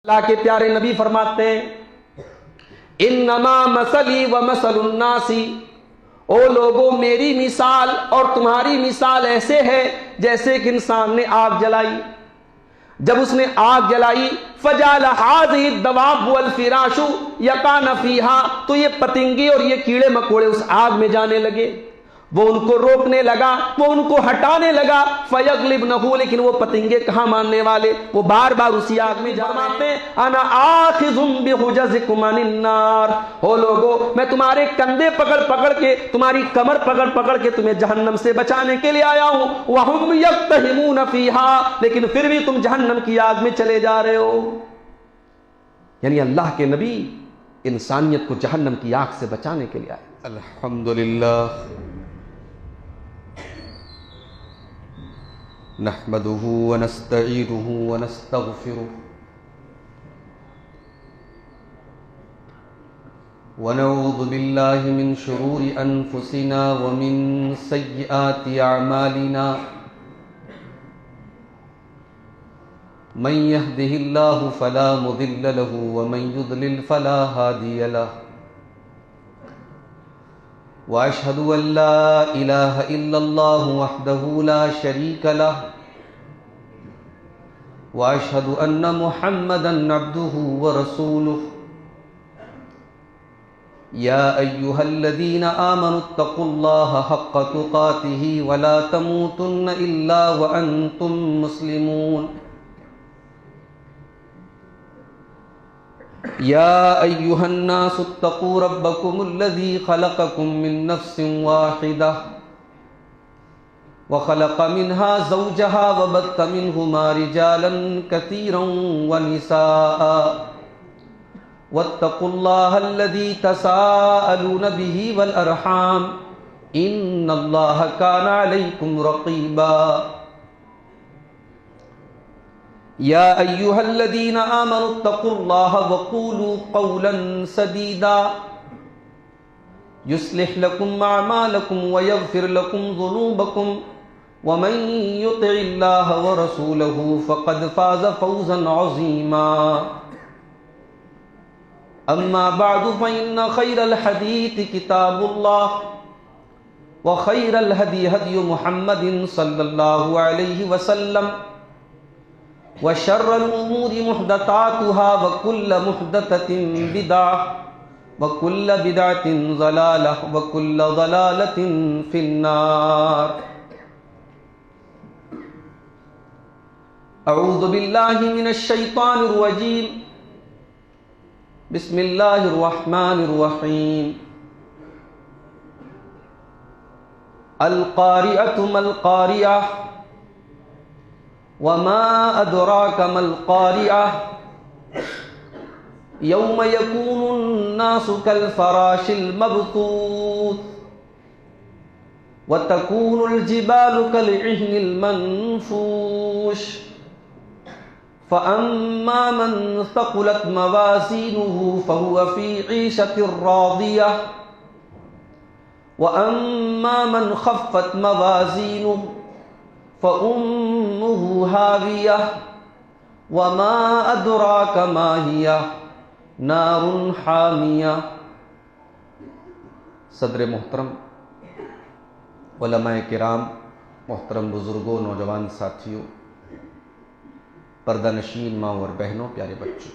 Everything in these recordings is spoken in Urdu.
اللہ کے پیارے نبی فرماتے ہیں انما مثلی و مثل الناس، او لوگوں میری مثال اور تمہاری مثال ایسے ہے جیسے ایک انسان نے آگ جلائی. جب اس نے آگ جلائی فجعل هذه الدواب والفراش يقعن فيها، تو یہ پتنگے اور یہ کیڑے مکوڑے اس آگ میں جانے لگے. وہ ان کو روکنے لگا، وہ ان کو ہٹانے لگا. فیغلبنہ، لیکن وہ پتنگے کہاں ماننے والے، وہ بار بار اسی آگ میں جاتے ہیں. انا آخذ بحجزکم عن النار، ہو لوگو میں تمہارے کندھے پکڑ پکڑ کے، تمہاری کمر پکڑ پکڑ کے تمہیں جہنم سے بچانے کے لیے آیا ہوں. وہم یقتحمون فیہا، لیکن پھر بھی تم جہنم کی آگ میں چلے جا رہے ہو. یعنی اللہ کے نبی انسانیت کو جہنم کی آگ سے بچانے کے لیے آئے. الحمدللہ نحمده ونستعینه ونستغفره ونعوذ باللہ من شرور انفسنا ومن سیئات اعمالنا من يهده الله فلا مضل له ومن يضلل فلا هادي له وأشهد أن لا إله إلا الله وحده لا شريك له وأشهد أن محمدا عبده ورسوله يا أيها الذين آمنوا اتقوا الله حق تقاته ولا تموتن إلا وأنتم مسلمون يا أيها الناس اتقوا ربكم الذي خلقكم من نفس واحدة وخلق منها زوجها وبث منهما رجالا كثيرا ونساء واتقوا الله الذي تساءلون به والأرحام إن الله كان عليكم رقيبا يا أيها الذين آمنوا اتقوا الله وقولوا قولا سديدا يصلح لكم أعمالكم ويغفر لكم ذنوبكم ومن يطع الله ورسوله فقد فاز فوزا عظيما أما بعد فإن خير الحديث كتاب الله وخير الهدي هدي محمد صلى الله عليه وسلم وشر الأمور محدثاتها وكل محدثة بدعة وكل بدعة ضلالة وكل ضلالة في النار. أعوذ بالله من الشيطان الرجيم. بسم الله الرحمن الرحيم. القارعة ما القارعة وما أدراك ما القارعة يوم يكون الناس كالفراش المبثوث وتكون الجبال كالعهن المنفوش فأما من ثقلت موازينه فهو في عيشة راضية وأما من خفت موازينه فأمه هاوية وما أدراك ما هي نار حامية. صدر محترم، علماء کرام، محترم بزرگوں، نوجوان ساتھیوں، پردہ نشین ماں اور بہنوں، پیارے بچوں،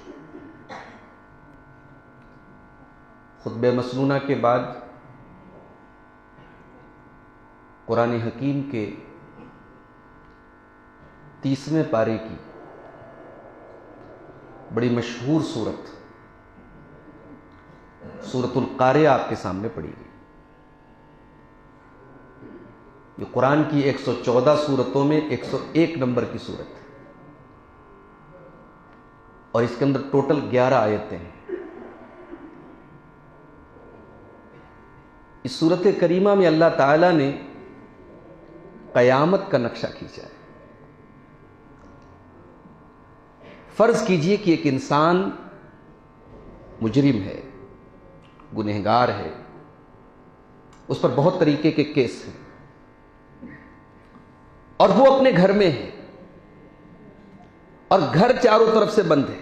خطبہ مسنونہ کے بعد قرآن حکیم کے 30ویں پارے کی بڑی مشہور سورت سورۃ القارعہ آپ کے سامنے پڑھی گئی. یہ قرآن کی 114 سورتوں میں 101 نمبر کی سورت ہے اور اس کے اندر ٹوٹل 11 آیتیں ہیں. اس سورت کریمہ میں اللہ تعالیٰ نے قیامت کا نقشہ کھینچا ہے. فرض کیجئے کہ ایک انسان مجرم ہے، گنہگار ہے، اس پر بہت طریقے کے کیس ہیں اور وہ اپنے گھر میں ہے اور گھر چاروں طرف سے بند ہے.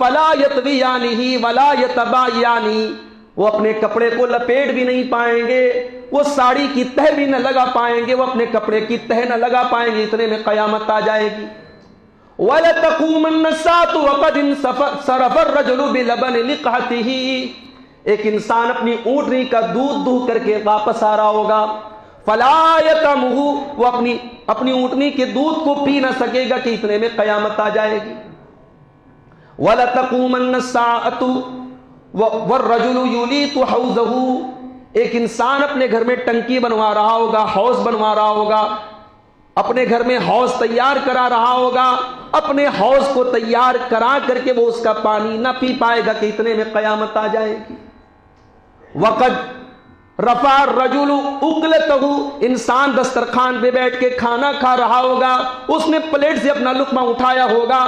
فلا یطویانہ ولا یتبایانہ، وہ اپنے کپڑے کو لپیٹ بھی نہیں پائیں گے، وہ ساڑی کی تہ بھی نہ لگا پائیں گے، وہ اپنے کپڑے کی تہ نہ لگا پائیں گے، اتنے میں قیامت آ جائے گی۔ وَلَتَقُومَنَّ السَّاعَةُ وَقَدْ انصَرَفَ الرَّجُلُ بِلَبَنِ لِقْحَتِهِ، ایک انسان اپنی اونٹنی کا دودھ دوہ کر کے واپس آ رہا ہوگا، فَلَا يَطْعَمُهُ، وہ اپنی اونٹنی کے دودھ کو پی نہ سکے گا کہ اتنے میں قیامت آ جائے گی۔ وَلَتَقُومَنَّ السَّاعَةُ وَالرَّجُلُ يُلِيتُ حَوْضَهُ، ایک انسان اپنے گھر میں ٹنکی بنوا رہا ہوگا، حوض بنوا رہا ہوگا، اپنے گھر میں حوض تیار کرا رہا ہوگا، اپنے حوض کو تیار کرا کر کے وہ اس کا پانی نہ پی پائے گا کہ اتنے میں قیامت آ جائے گی۔ وَقَدْ رَفَعَ الرَّجُلُ أُكْلَتَهُ، انسان دسترخوان پہ بیٹھ کے کھانا کھا رہا ہوگا، اس نے پلیٹ سے اپنا لقمہ اٹھایا ہوگا،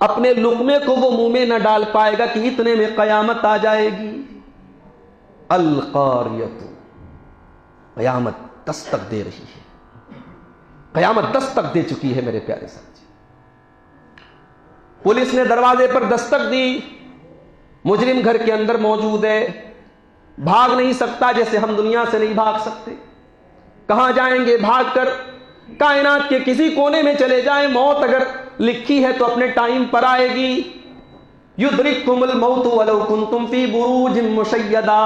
اپنے لقمے کو وہ منہ میں نہ ڈال پائے گا کہ اتنے میں قیامت آ جائے گی۔ القاریۃ، قیامت دستک دے رہی ہے، قیامت دستک دے چکی ہے میرے پیارے ساتھی۔ پولیس نے دروازے پر دستک دی، مجرم گھر کے اندر موجود ہے، بھاگ نہیں سکتا جیسے ہم دنیا سے نہیں بھاگ سکتے۔ کہاں جائیں گے بھاگ کر؟ کائنات کے کسی کونے میں چلے جائیں، موت اگر لکھی ہے تو اپنے ٹائم پر آئے گی۔ یدرککم الموت ولو کنتم فی بروج مشیدہ،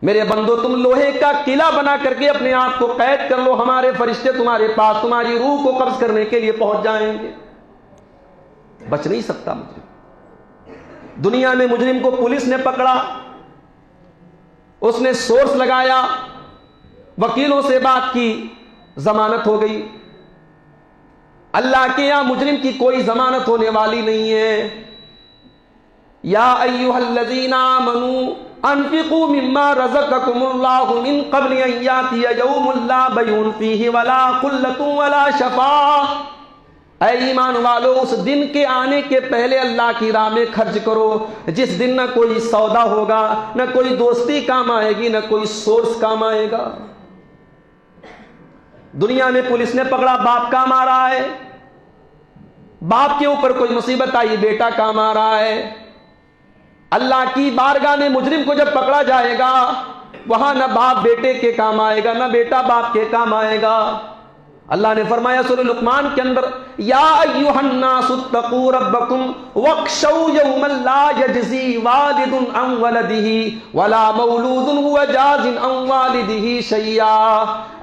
میرے بندو تم لوہے کا قلعہ بنا کر کے اپنے آپ کو قید کر لو، ہمارے فرشتے تمہارے پاس تمہاری روح کو قبض کرنے کے لیے پہنچ جائیں گے۔ بچ نہیں سکتا مجرم۔ دنیا میں مجرم کو پولیس نے پکڑا، اس نے سورس لگایا، وکیلوں سے بات کی، ضمانت ہو گئی۔ اللہ کے یہاں مجرم کی کوئی ضمانت ہونے والی نہیں ہے۔ یا ایھا الذین آمنوا انفقوا مما رزقکم اللہ من قبل ان یاتی یوم لا بیع فیہ ولا خلۃ ولا شفاعۃ، اے ایمان والو اس دن کے آنے کے پہلے اللہ کی راہ میں خرچ کرو جس دن نہ کوئی سودا ہوگا، نہ کوئی دوستی کام آئے گی، نہ کوئی سورس کام آئے گا۔ دنیا میں پولیس نے پکڑا، باپ کام آ رہا ہے، باپ کے اوپر کوئی مصیبت آئی، بیٹا کام آ رہا ہے۔ اللہ کی بارگاہ میں مجرم کو جب پکڑا جائے گا، وہاں نہ باپ بیٹے کے کام آئے گا، نہ بیٹا باپ کے کام آئے گا۔ اللہ نے فرمایا سورہ لقمان کے اندر، یا ایھا الناس اتقوا ربکم واخشوا یوما لا یجزی والد عن ولدہ ولا مولود هو جاز عن والدہ شیئا،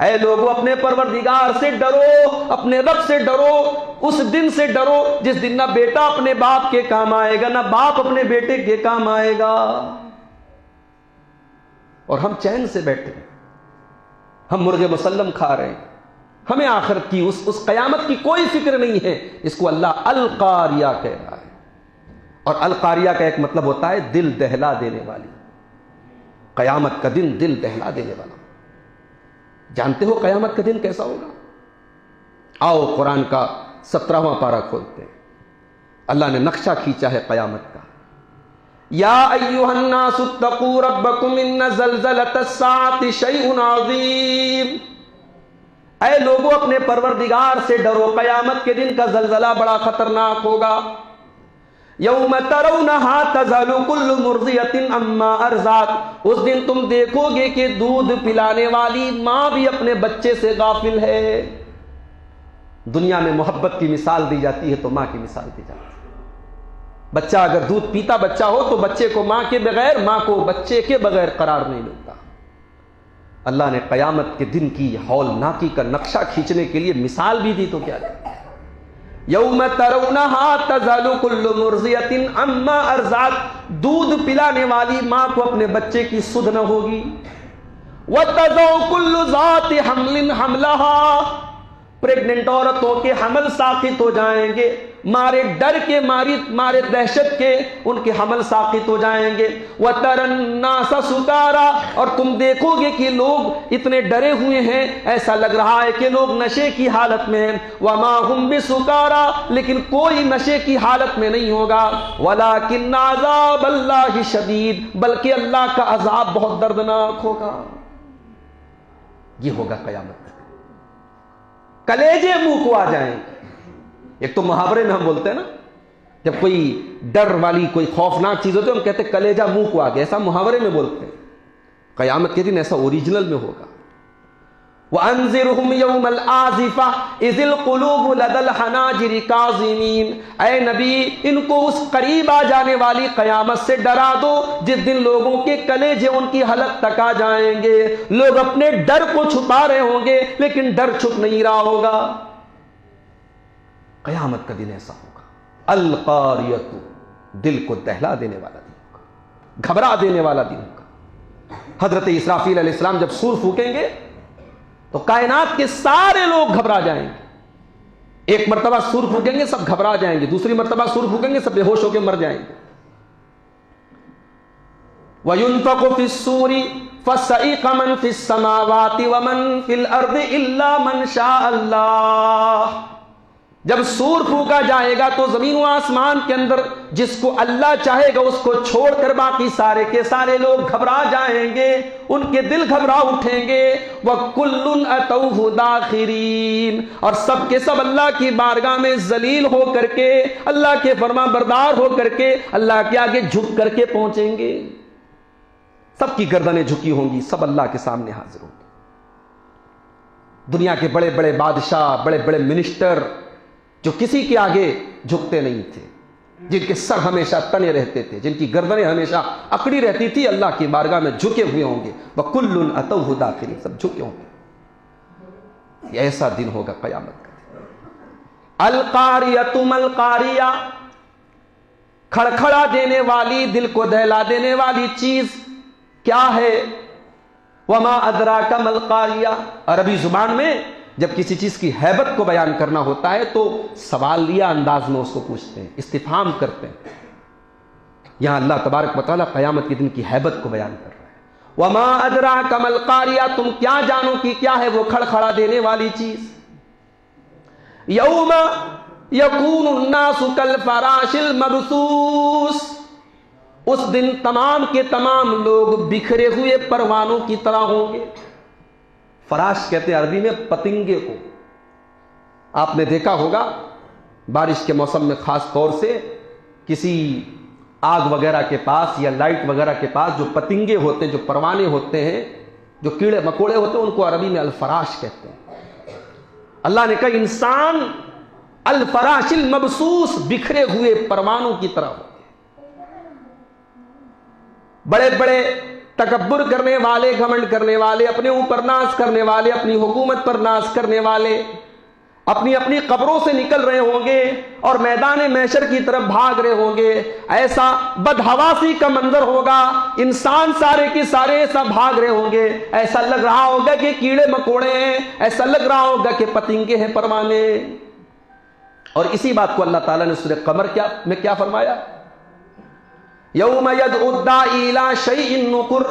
اے لوگو اپنے پروردگار سے ڈرو، اپنے رب سے ڈرو، اس دن سے ڈرو جس دن نہ بیٹا اپنے باپ کے کام آئے گا، نہ باپ اپنے بیٹے کے کام آئے گا۔ اور ہم چین سے بیٹھے ہیں، ہم مرغ مسلم کھا رہے ہیں، ہمیں آخرت کی اس قیامت کی کوئی فکر نہیں ہے۔ اس کو اللہ القاریہ کہہ رہا ہے، اور القاریہ کا ایک مطلب ہوتا ہے دل دہلا دینے والی۔ قیامت کا دن دل دہلا دینے والا۔ جانتے ہو قیامت کا دن کیسا ہوگا؟ آؤ قرآن کا 17واں پارہ کھولتے ہیں، اللہ نے نقشہ کھینچا ہے قیامت کا۔ یا ایھا الناس اتقوا ربکم ان زلزلۃ الساعۃ شیء عظیم، اے لوگوں اپنے پروردگار سے ڈرو، قیامت کے دن کا زلزلہ بڑا خطرناک ہوگا۔ یوم ترونھا تذہل کل مرضیۃ عما ارضعت، اس دن تم دیکھو گے کہ دودھ پلانے والی ماں بھی اپنے بچے سے غافل ہے۔ دنیا میں محبت کی مثال دی جاتی ہے تو ماں کی مثال دی جاتی ہے۔ بچہ اگر دودھ پیتا بچہ ہو تو بچے کو ماں کے بغیر، ماں کو بچے کے بغیر قرار نہیں ملتا۔ اللہ نے قیامت کے دن کی ہولناکی کا نقشہ کھینچنے کے لیے مثال بھی دی تو کیا دی؟ یوم ترونھا تذہل کل مرضیۃ عما ارضعت، دودھ پلانے والی ماں کو اپنے بچے کی سدھ نہ ہوگی۔ وتضع کل ذات حمل حملها، پریگننٹ عورتوں کے حمل ساقط ہو جائیں گے، مارے ڈر کے، مارے دہشت کے ان کے حمل ساقط ہو جائیں گے۔ وَتَرَى النَّاسَ سُكَارَىٰ، اور تم دیکھو گے کہ لوگ اتنے ڈرے ہوئے ہیں، ایسا لگ رہا ہے کہ لوگ نشے کی حالت میں ہیں۔ وَمَا هُمْ بِسُكَارَىٰ، لیکن کوئی نشے کی حالت میں نہیں ہوگا۔ وَلَٰكِنَّ عَذَابَ اللَّهِ شَدِيدٌ، بلکہ اللہ کا عذاب بہت دردناک ہوگا۔ یہ ہوگا قیامت، کلیجے منہ کو آ جائیں گے۔ ایک تو محاورے میں ہم بولتے ہیں نا جب کوئی ڈر والی کوئی خوفناک چیز ہوتی ہے ہم کہتے ہیں کلیجہ منہ کو آ گیا، ایسا محاورے میں بولتے ہیں. قیامت کے دن ایسا اوریجنل میں ہوگا. وَأَنذِرْهُمْ يَوْمَ الْآزِفَةِ إِذِ الْقُلُوبُ لَدَى الْحَنَاجِرِ كَاظِمِينَ. اے نبی ان کو اس قریب آ جانے والی قیامت سے ڈرا دو جس دن لوگوں کے کلیجے ان کی حلق تک آ جائیں گے. لوگ اپنے ڈر کو چھپا رہے ہوں گے لیکن ڈر چھپ نہیں رہا ہوگا. قیامت کا دن ایسا ہوگا. القاریۃ، دل کو دہلا دینے والا دن ہوگا، گھبرا دینے والا دن ہوگا. حضرت اسرافیل علیہ السلام جب سور پھونکیں گے تو کائنات کے سارے لوگ گھبرا جائیں گے. ایک مرتبہ سور پھونکیں گے سب گھبرا جائیں گے، دوسری مرتبہ سور پھونکیں گے سب بے ہوش ہو کے مر جائیں گے. وَيُنفَخُ فِي الصُّورِ فَصَعِقَ مَن فِي السَّمَاوَاتِ وَمَن فِي الْأَرْضِ إِلَّا مَن شَاءَ اللَّهُ. جب سور پھونکا جائے گا تو زمین و آسمان کے اندر جس کو اللہ چاہے گا اس کو چھوڑ کر باقی سارے کے سارے لوگ گھبرا جائیں گے، ان کے دل گھبرا اٹھیں گے. وَكُلٌّ أَتَوْهُ دَاخِرِينَ، اور سب کے سب اللہ کی بارگاہ میں ذلیل ہو کر کے، اللہ کے فرما بردار ہو کر کے، اللہ کے آگے جھک کر کے پہنچیں گے. سب کی گردنیں جھکی ہوں گی، سب اللہ کے سامنے حاضر ہوں گے. دنیا کے بڑے بڑے بادشاہ، بڑے بڑے منسٹر جو کسی کے آگے جھکتے نہیں تھے، جن کے سر ہمیشہ تنے رہتے تھے، جن کی گردنیں ہمیشہ اکڑی رہتی تھی، اللہ کی بارگاہ میں جھکے ہوئے ہوں گے. وَكُلٌّ أَتَوْهُ دَاخِرِينَ، سب جھکے ہوں گے. یہ ایسا دن ہوگا قیامت کا دن. القاریۃ ما القاریہ، کھڑکھڑا دینے والی، دل کو دہلا دینے والی چیز کیا ہے؟ وما ادراک ما القاریہ. عربی زبان میں جب کسی چیز کی ہیبت کو بیان کرنا ہوتا ہے تو سوالیہ انداز میں اس کو پوچھتے ہیں، استفہام کرتے ہیں. یہاں اللہ تبارک و تعالیٰ قیامت کے دن کی ہیبت کو بیان کر رہا ہے. وما ادراک ما القاریہ، تم کیا جانو کہ کیا ہے وہ کھڑکھڑا دینے والی چیز. یوم یکون الناس کالفراش المبثوث، اس دن تمام کے تمام لوگ بکھرے ہوئے پروانوں کی طرح ہوں گے. فراش کہتے ہیں عربی میں پتنگے کو. آپ نے دیکھا ہوگا بارش کے موسم میں خاص طور سے کسی آگ وغیرہ کے پاس یا لائٹ وغیرہ کے پاس جو پتنگے ہوتے ہیں، جو پروانے ہوتے ہیں، جو کیڑے مکوڑے ہوتے ہیں، ان کو عربی میں الفراش کہتے ہیں. اللہ نے کہا انسان الفراش المبثوث، بکھرے ہوئے پروانوں کی طرح ہوتے. بڑے بڑے تکبر کرنے والے، گھمنڈ کرنے والے، اپنے اوپر ناز کرنے والے، اپنی حکومت پر ناز کرنے والے اپنی اپنی قبروں سے نکل رہے ہوں گے اور میدان محشر کی طرف بھاگ رہے ہوں گے. ایسا بدحواسی کا منظر ہوگا، انسان سارے کے سارے ایسا بھاگ رہے ہوں گے، ایسا لگ رہا ہوگا کہ کیڑے مکوڑے ہیں، ایسا لگ رہا ہوگا کہ پتنگے ہیں، پروانے. اور اسی بات کو اللہ تعالیٰ نے سورہ قمر میں کیا فرمایا؟ یوم یدعو الداعی الی شیء نکر.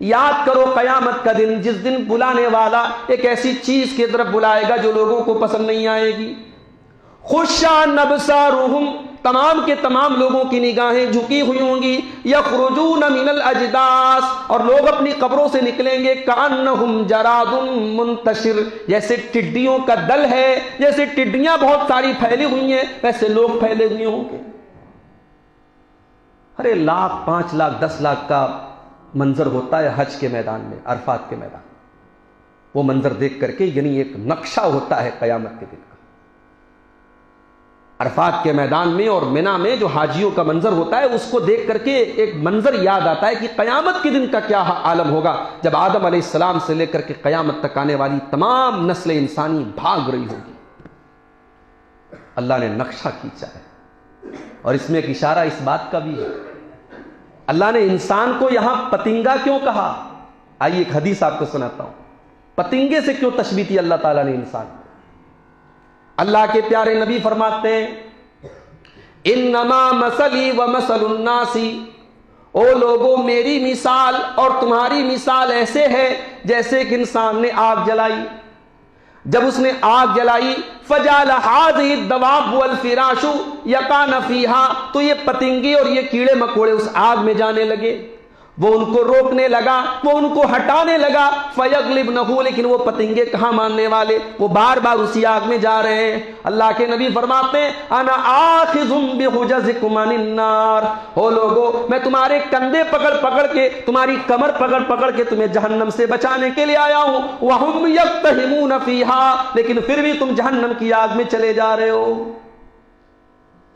یاد کرو قیامت کا دن جس دن بلانے والا ایک ایسی چیز کی طرف بلائے گا جو لوگوں کو پسند نہیں آئے گی. خشعن ابصارہم، تمام کے تمام لوگوں کی نگاہیں جھکی ہوئی ہوں گی. یخرجون من الاجداث، اور لوگ اپنی قبروں سے نکلیں گے. کأنہم جراد منتشر، جیسے ٹڈیوں کا دل ہے، جیسے ٹڈیاں بہت ساری پھیلی ہوئی ہیں ویسے لوگ پھیلے ہوئے ہوں گے. ارے 1 لاکھ 5 لاکھ 10 لاکھ کا منظر ہوتا ہے حج کے میدان میں، عرفات کے میدان. وہ منظر دیکھ کر کے یعنی ایک نقشہ ہوتا ہے قیامت کے دن کا. عرفات کے میدان میں اور منی میں جو حاجیوں کا منظر ہوتا ہے اس کو دیکھ کر کے ایک منظر یاد آتا ہے کہ قیامت کے دن کا کیا عالم ہوگا جب آدم علیہ السلام سے لے کر کے قیامت تک آنے والی تمام نسل انسانی بھاگ رہی ہوگی. اللہ نے نقشہ کھینچا ہے. اور اس میں ایک اشارہ اس بات کا بھی ہے، اللہ نے انسان کو یہاں پتنگا کیوں کہا؟ آئیے ایک حدیث آپ کو سناتا ہوں. پتنگے سے کیوں تشبیہ دی اللہ تعالیٰ نے انسان کو؟ اللہ کے پیارے نبی فرماتے ہیں انما مثلی و مثل الناس، او لوگوں میری مثال اور تمہاری مثال ایسے ہے جیسے کہ انسان نے آگ جلائی. جب اس نے آگ جلائی فجعل هذه الدواب والفراش يقعن فيها، تو یہ پتنگے اور یہ کیڑے مکوڑے اس آگ میں جانے لگے. وہ ان کو روکنے لگا، وہ ان کو ہٹانے لگا، فَيَغْلِبْنَهُ، لیکن وہ پتنگے کہاں ماننے والے، وہ بار بار اسی آگ میں جا رہے ہیں۔ اللہ کے نبی فرماتے ہیں اَنَا آخِذٌ بِحُجَزِكُمْ عَنِ النَّارِ، او لوگو میں تمہارے کندھے پکڑ پکڑ کے، تمہاری کمر پکڑ پکڑ کے تمہیں جہنم سے بچانے کے لیے آیا ہوں، وَهُمْ يَقْتَحِمُونَ فِيهَا، لیکن پھر بھی تم جہنم کی آگ میں چلے جا رہے ہو۔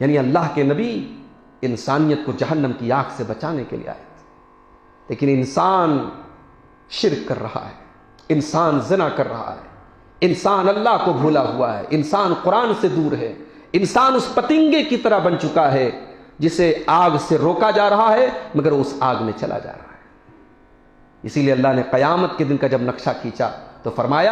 یعنی اللہ کے نبی انسانیت کو جہنم کی آگ سے بچانے کے لیے آئے، لیکن انسان شرک کر رہا ہے، انسان زنا کر رہا ہے، انسان اللہ کو بھولا ہوا ہے، انسان قرآن سے دور ہے، انسان اس پتنگے کی طرح بن چکا ہے جسے آگ سے روکا جا رہا ہے مگر اس آگ میں چلا جا رہا ہے۔ اسی لیے اللہ نے قیامت کے دن کا جب نقشہ کھینچا تو فرمایا